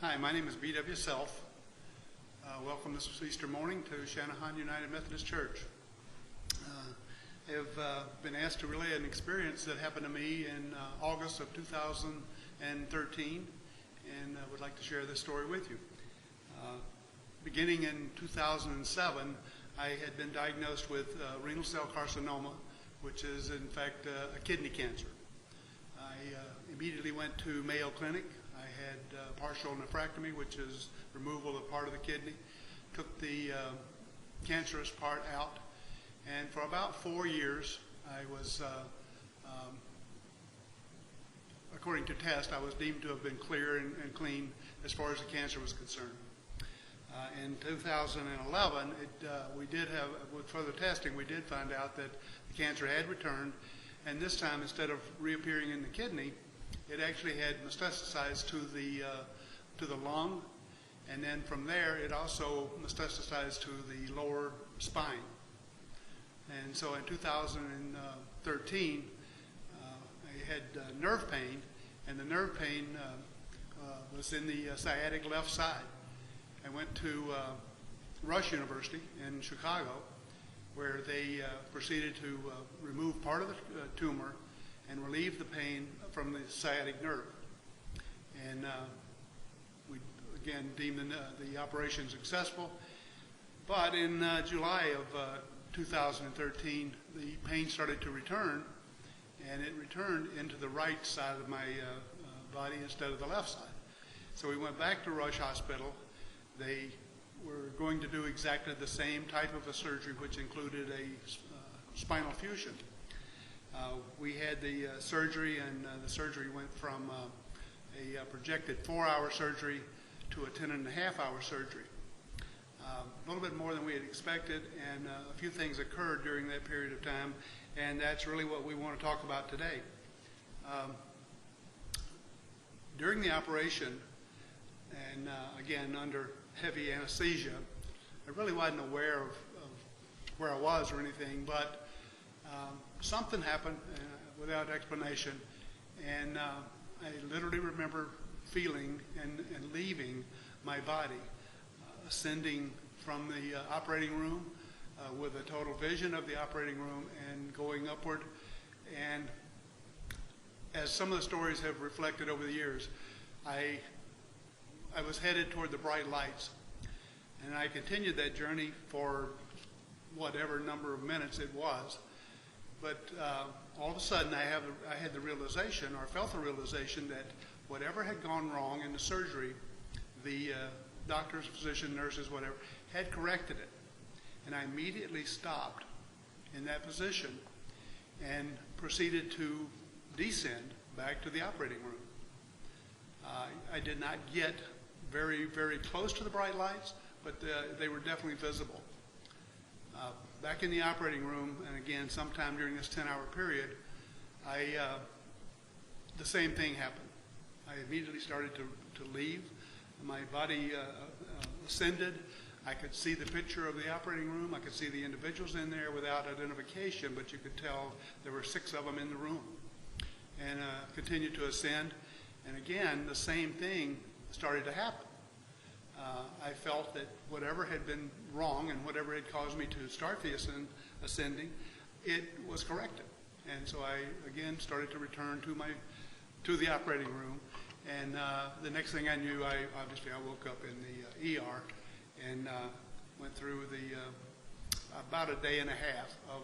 Hi, my name is B.W. Self. Welcome this Easter morning to Channahon United Methodist Church. I have been asked to relay an experience that happened to me in August of 2013, and I would like to share this story with you. Beginning in 2007, I had been diagnosed with renal cell carcinoma, which is in fact a kidney cancer. I immediately went to Mayo Clinic. I had partial nephrectomy, which is removal of part of the kidney, took the cancerous part out, and for about 4 years I was, according to test, I was deemed to have been clear and clean as far as the cancer was concerned. In 2011, we did have, with further testing, we did find out that the cancer had returned, and this time, instead of reappearing in the kidney, it actually had metastasized to the lung, and then from there, it also metastasized to the lower spine. And so in 2013, I had nerve pain, and the nerve pain was in the sciatic left side. I went to Rush University in Chicago, where they proceeded to remove part of the tumor and relieve the pain from the sciatic nerve. And we again deemed the operation successful. But in July of 2013, the pain started to return, and it returned into the right side of my body instead of the left side. So we went back to Rush Hospital. They were going to do exactly the same type of a surgery, which included a spinal fusion. We had the surgery, and the surgery went from a projected 4-hour surgery to a 10.5-hour surgery. A little bit more than we had expected, and a few things occurred during that period of time, and that's really what we want to talk about today. During the operation, and again under heavy anesthesia, I really wasn't aware of where I was or anything, but something happened without explanation, and I literally remember feeling and leaving my body, ascending from the operating room with a total vision of the operating room and going upward. And as some of the stories have reflected over the years, I was headed toward the bright lights, and I continued that journey for whatever number of minutes it was. But all of a sudden, I had the realization, or felt the realization, that whatever had gone wrong in the surgery, the doctors, physicians, nurses, whatever, had corrected it. And I immediately stopped in that position and proceeded to descend back to the operating room. I did not get very, very close to the bright lights, but they were definitely visible. Back in the operating room, and again, sometime during this 10-hour period, the same thing happened. I immediately started to leave. My body ascended. I could see the picture of the operating room. I could see the individuals in there without identification, but you could tell there were 6 of them in the room. And continued to ascend. And again, the same thing started to happen. I felt that whatever had been wrong and whatever had caused me to start the ascending, it was corrected. And so I again started to return to the operating room. And the next thing I knew, I woke up in the ER and went through about a day and a half of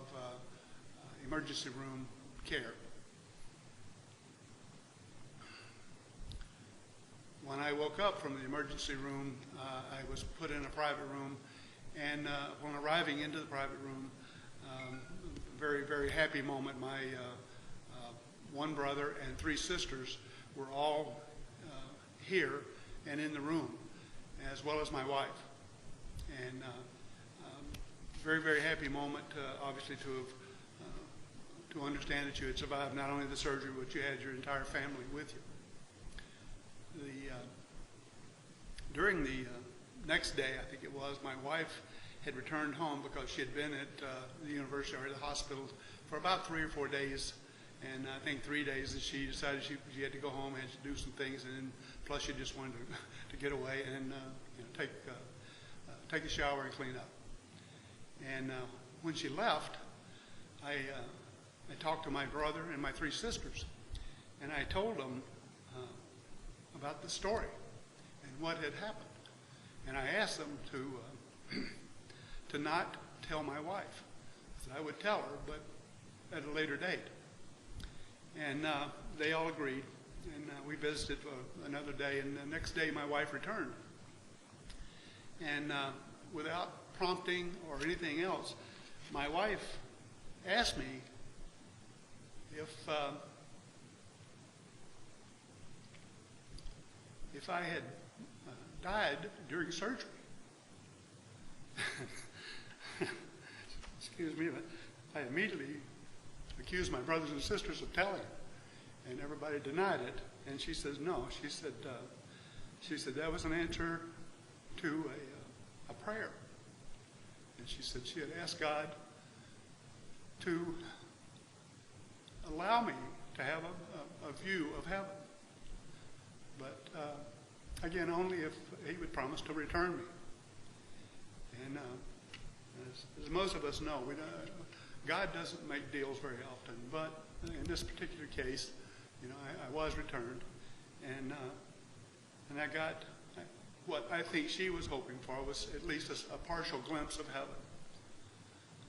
emergency room care. When I woke up from the emergency room, I was put in a private room, and when arriving into the private room, very, very happy moment. My one brother and 3 sisters were all here and in the room, as well as my wife. And very, very happy moment, obviously, to understand that you had survived not only the surgery, but you had your entire family with you. During the next day, I think it was, my wife had returned home because she had been at the university or the hospital for about 3 or 4 days And I think 3 days that she decided she had to go home, had to do some things, and then plus she just wanted to get away and take a shower and clean up. And when she left, I talked to my brother and my 3 sisters, and I told them about the story and what had happened. And I asked them to not tell my wife. I said I would tell her, but at a later date. And they all agreed, and we visited for another day, and the next day my wife returned. And without prompting or anything else, my wife asked me if I had died during surgery. Excuse me, but I immediately accused my brothers and sisters of telling, and everybody denied it. And she says no. She said that was an answer to a prayer. And she said she had asked God to allow me to have a view of heaven, but again, only if He would promise to return me. And as most of us know, God doesn't make deals very often, but in this particular case, I was returned, and I got what I think she was hoping for was at least a partial glimpse of heaven.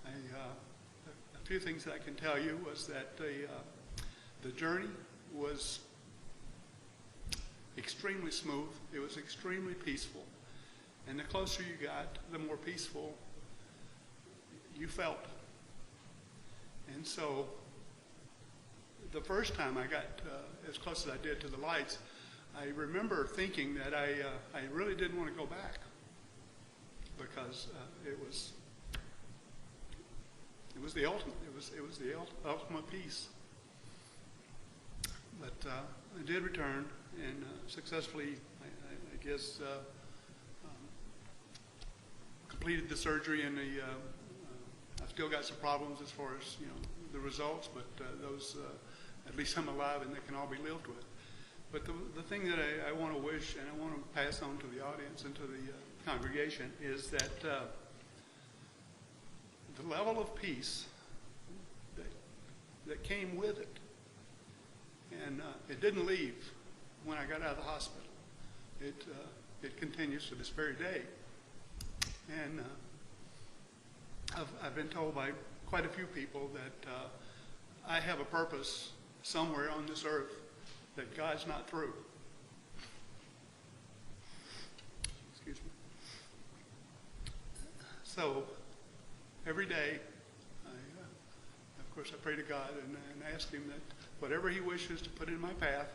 A few things that I can tell you was that the journey was extremely smooth. It was extremely peaceful, and the closer you got, the more peaceful you felt. And so the first time I got as close as I did to the lights, I remember thinking that I really didn't want to go back, because it was the ultimate. It was the ultimate peace. But I did return, and successfully, I guess, completed the surgery, and I've still got some problems as far as the results, but those at least I'm alive, and they can all be lived with. But the thing that I want to wish, and I want to pass on to the audience and to the congregation, is that the level of peace that came with it, and it didn't leave when I got out of the hospital. It continues to this very day. And I've been told by quite a few people that I have a purpose somewhere on this earth that God's not through. Excuse me. So every day, of course, I pray to God and ask Him that whatever He wishes to put in my path,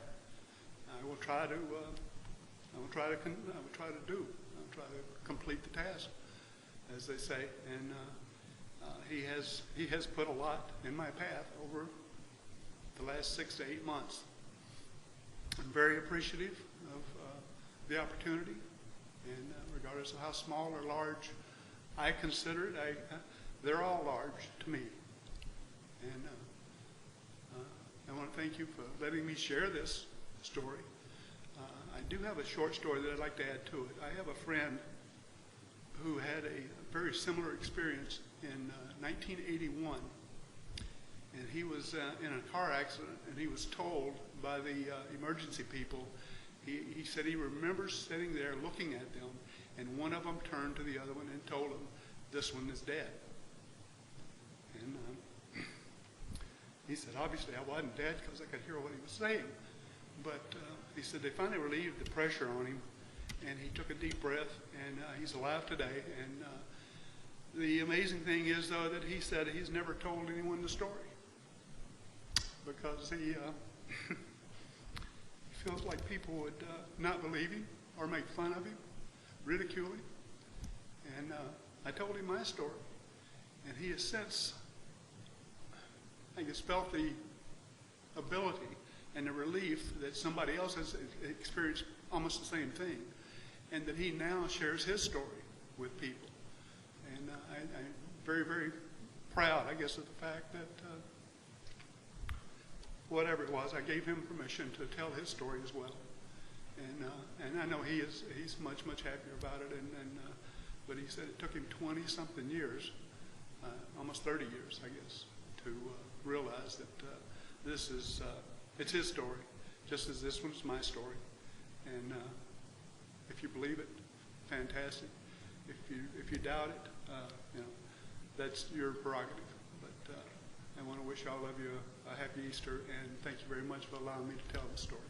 I will try to do. I'll try to complete the task, as they say. And He has put a lot in my path over the last 6 to 8 months. I'm very appreciative of the opportunity, and regardless of how small or large I consider it, they're all large to me. And I want to thank you for letting me share this story. I do have a short story that I'd like to add to it. I have a friend who had a very similar experience in 1981. And he was in a car accident, and he was told by the emergency people, he said he remembers sitting there looking at them, and one of them turned to the other one and told him, "This one is dead." And he said, obviously I wasn't dead because I could hear what he was saying. But he said they finally relieved the pressure on him, and he took a deep breath, and he's alive today. And the amazing thing is, though, that he said he's never told anyone the story, because he feels like people would not believe him or make fun of him, ridicule him. And I told him my story, and he has since, I guess, felt the ability and the relief that somebody else has experienced almost the same thing, and that he now shares his story with people. And I'm very, very proud, I guess, of the fact that whatever it was, I gave him permission to tell his story as well. And I know he's much happier about it. But he said it took him 20-something years, almost 30 years, I guess, to realize that this is it's his story, just as this one's my story. And if you believe it, fantastic. If you doubt it, that's your prerogative. But I want to wish all of you a happy Easter, and thank you very much for allowing me to tell the story.